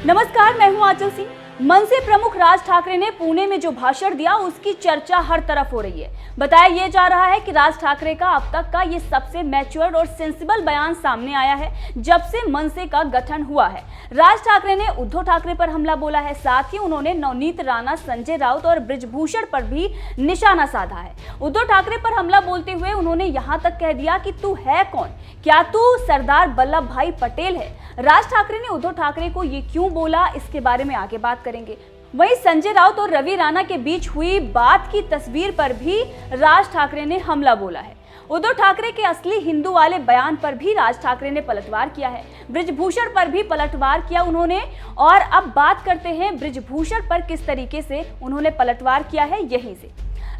नमस्कार, मैं हूं आंचल सिंह। मनसे प्रमुख राज ठाकरे ने पुणे में जो भाषण दिया उसकी चर्चा हर तरफ हो रही है। बताया यह जा रहा है कि राज ठाकरे का अब तक का ये सबसे मैच्योर और सेंसिबल बयान सामने आया है जब से मनसे का गठन हुआ है। राज ठाकरे ने उद्धव ठाकरे पर हमला बोला है, साथ ही उन्होंने नवनीत राणा, संजय राउत और बृजभूषण पर भी निशाना साधा है। उद्धव ठाकरे पर हमला बोलते हुए उन्होंने यहां तक कह दिया कि तू है कौन, क्या तू सरदार वल्लभ भाई पटेल है। राज ठाकरे ने उद्धव ठाकरे को ये क्यों बोला, इसके बारे में आगे बात करेंगे। वहीं संजय राउत और रवि राणा के बीच हुई बात की तस्वीर पर भी राज ठाकरे ने हमला बोला है। उद्धव ठाकरे के असली हिंदू वाले बयान पर भी राज ठाकरे ने पलटवार किया है। बृजभूषण पर भी पलटवार किया उन्होंने। और अब बात करते हैं बृजभूषण पर किस तरीके से उन्होंने पलटवार किया है। यहीं से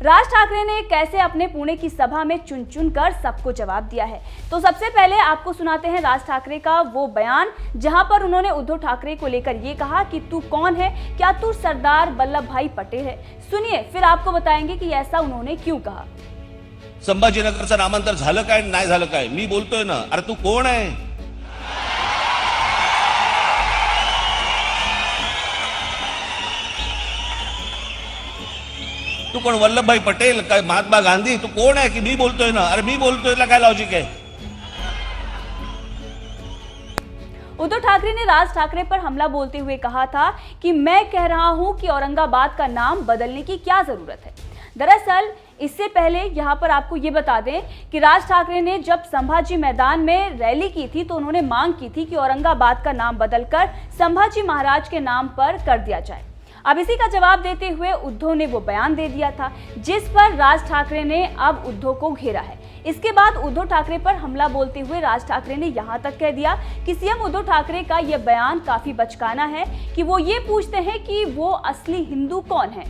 राज ठाकरे ने कैसे अपने पुणे की सभा में चुन चुन कर सबको जवाब दिया है। तो सबसे पहले आपको सुनाते हैं राज ठाकरे का वो बयान जहां पर उन्होंने उद्धव ठाकरे को लेकर ये कहा कि तू कौन है, क्या तू सरदार वल्लभ भाई पटेल है। सुनिए, फिर आपको बताएंगे कि ऐसा उन्होंने क्यों कहा। संभाजीनगरचं नामांतर झालं काय नाही झालं काय मी बोलतोय ना, अरे तू कोण आहे? तू कोण, वल्लभ भाई पटेल काय महात्मा गांधी? तू कोण आहे की मी बोलतोय ना? अरे मी बोलतोय ना, काय लॉजिक है? उद्धव ठाकरे ने राज ठाकरे पर हमला बोलते हुए कहा था कि मैं कह रहा हूं कि औरंगाबाद का नाम बदलने की क्या जरूरत है। दरअसल इससे पहले यहां पर आपको ये बता दें कि राज ठाकरे ने जब संभाजी मैदान में रैली की थी तो उन्होंने मांग की थी कि औरंगाबाद का नाम बदलकर संभाजी महाराज के नाम पर कर दिया जाए। अब इसी का जवाब देते हुए उद्धव ने वो बयान दे दिया था, जिस पर राज ठाकरे ने अब उद्धव को घेरा है। इसके बाद उद्धव ठाकरे पर हमला बोलते हुए राज ठाकरे ने यहां तक कह दिया कि सीएम उद्धव ठाकरे का यह बयान काफी बचकाना है कि वो ये पूछते हैं कि वो असली हिंदू कौन है।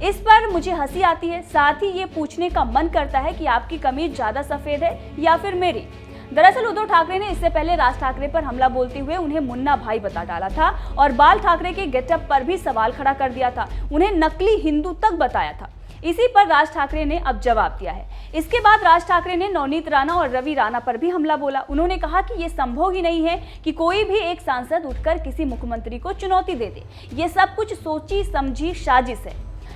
इस पर मुझे हंसी आती है, साथ ही ये पूछने का मन करता है कि आपकी कमीज ज्यादा सफेद है या फिर मेरी। दरअसल उद्धव ठाकरे ने इससे पहले राज ठाकरे पर हमला बोलते हुए उन्हें मुन्ना भाई बता डाला था और बाल ठाकरे के गेटअप पर भी सवाल खड़ा कर दिया था, उन्हें नकली हिंदू तक बताया था। इसी पर राज ठाकरे ने अब जवाब दिया है। इसके बाद राज ठाकरे ने नवनीत राणा और रवि राणा पर भी हमला बोला। उन्होंने कहा कि यह संभव ही नहीं है कि कोई भी एक सांसद उठकर किसी मुख्यमंत्री को चुनौती दे दे। ये सब कुछ सोची समझी साजिश है।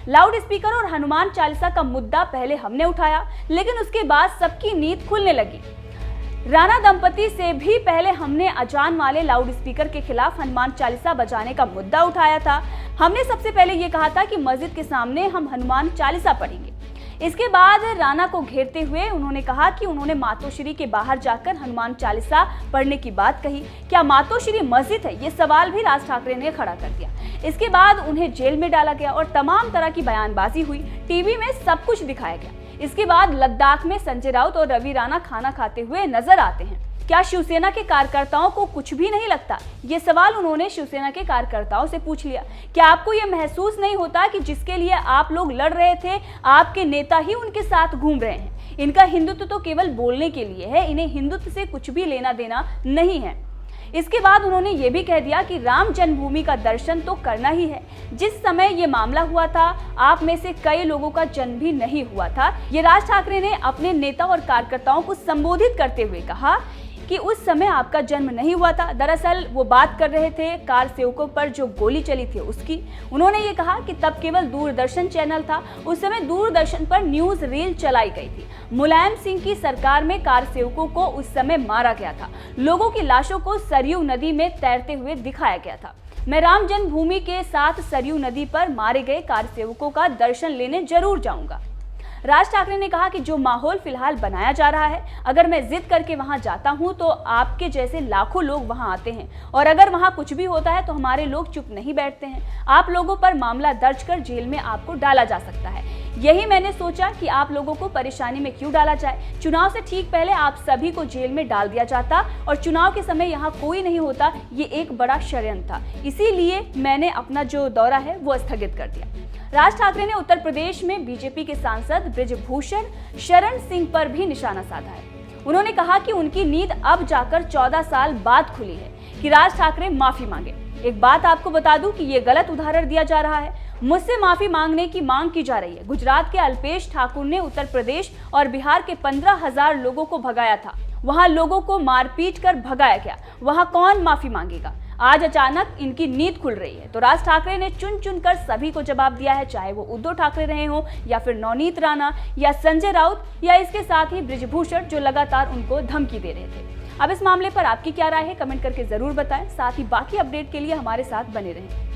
लाउड स्पीकर और हनुमान चालीसा का मुद्दा पहले हमने उठाया, लेकिन उसके बाद सबकी नींद खुलने लगी। राणा दंपति से भी पहले हमने अजान वाले लाउड स्पीकर के खिलाफ हनुमान चालीसा बजाने का मुद्दा उठाया था। हमने सबसे पहले ये कहा था कि मस्जिद के सामने हम हनुमान चालीसा पढ़ेंगे। इसके बाद राणा को घेरते हुए उन्होंने कहा कि उन्होंने मातोश्री के बाहर जाकर हनुमान चालीसा पढ़ने की बात कही। क्या मातोश्री मस्जिद है, ये सवाल भी राज ठाकरे ने खड़ा कर दिया। इसके बाद उन्हें जेल में डाला गया और तमाम तरह की बयानबाजी हुई, टीवी में सब कुछ दिखाया गया। इसके बाद लद्दाख में संजय राउत और रवि राणा खाना खाते हुए नजर आते हैं। क्या शिवसेना के कार्यकर्ताओं को कुछ भी नहीं लगता? ये सवाल उन्होंने शिवसेना के कार्यकर्ताओं से पूछ लिया। क्या आपको ये महसूस नहीं होता कि जिसके लिए आप लोग लड़ रहे थे, आपके नेता ही उनके साथ घूम रहे हैं? इनका हिंदुत्व तो केवल बोलने के लिए है, इन्हें हिंदुत्व से कुछ भी लेना देना नहीं है। इसके बाद उन्होंने ये भी कह दिया कि राम जन्मभूमि का दर्शन तो करना ही है। जिस समय ये मामला हुआ था, आप में से कई लोगों का जन्म भी नहीं हुआ था। ये राज ठाकरे ने अपने नेता और कार्यकर्ताओं को संबोधित करते हुए कहा कि उस समय आपका जन्म नहीं हुआ था। दरअसल वो बात कर रहे थे कार सेवकों पर जो गोली चली थी उसकी। उन्होंने ये कहा कि तब केवल दूरदर्शन चैनल था, उस समय दूरदर्शन पर न्यूज रील चलाई गई थी। मुलायम सिंह की सरकार में कार सेवकों को उस समय मारा गया था। लोगों की लाशों को सरयू नदी में तैरते हुए दिखाया गया था। मैं राम जन्मभूमि के साथ सरयू नदी पर मारे गए कार सेवकों का दर्शन लेने जरूर जाऊंगा। राज ठाकरे ने कहा कि जो माहौल फिलहाल बनाया जा रहा है, अगर मैं जिद करके वहां जाता हूं तो आपके जैसे लाखों लोग वहां आते हैं और अगर वहां कुछ भी होता है तो हमारे लोग चुप नहीं बैठते हैं। आप लोगों पर मामला दर्ज कर जेल में आपको डाला जा सकता है। यही मैंने सोचा कि आप लोगों को परेशानी में क्यों डाला जाए। चुनाव से ठीक पहले आप सभी को जेल में डाल दिया जाता और चुनाव के समय यहाँ कोई नहीं होता। ये एक बड़ा षड्यंत्र था, इसीलिए मैंने अपना जो दौरा है वो स्थगित कर दिया। राज ठाकरे ने उत्तर प्रदेश में बीजेपी के सांसद बृजभूषण शरण सिंह पर भी निशाना साधा है। उन्होंने कहा कि उनकी नींद अब जाकर 14 साल बाद खुली है कि राज ठाकरे माफी मांगे। एक बात आपको बता दूं कि ये गलत उदाहरण दिया जा रहा है। मुझसे माफी मांगने की मांग की जा रही है। गुजरात के अल्पेश ठाकुर ने उत्तर प्रदेश और बिहार के 15,000 लोगों को भगाया था। वहां लोगों को मारपीट कर भगाया गया, वहां कौन माफी मांगेगा? आज अचानक इनकी नींद खुल रही है। तो राज ठाकरे ने चुन चुन कर सभी को जवाब दिया है, चाहे वो उद्धव ठाकरे रहे हो या फिर नवनीत राणा या संजय राउत या इसके साथ ही बृजभूषण जो लगातार उनको धमकी दे रहे थे। अब इस मामले पर आपकी क्या राय है, कमेंट करके जरूर बताएं। साथ ही बाकी अपडेट के लिए हमारे साथ बने रहें।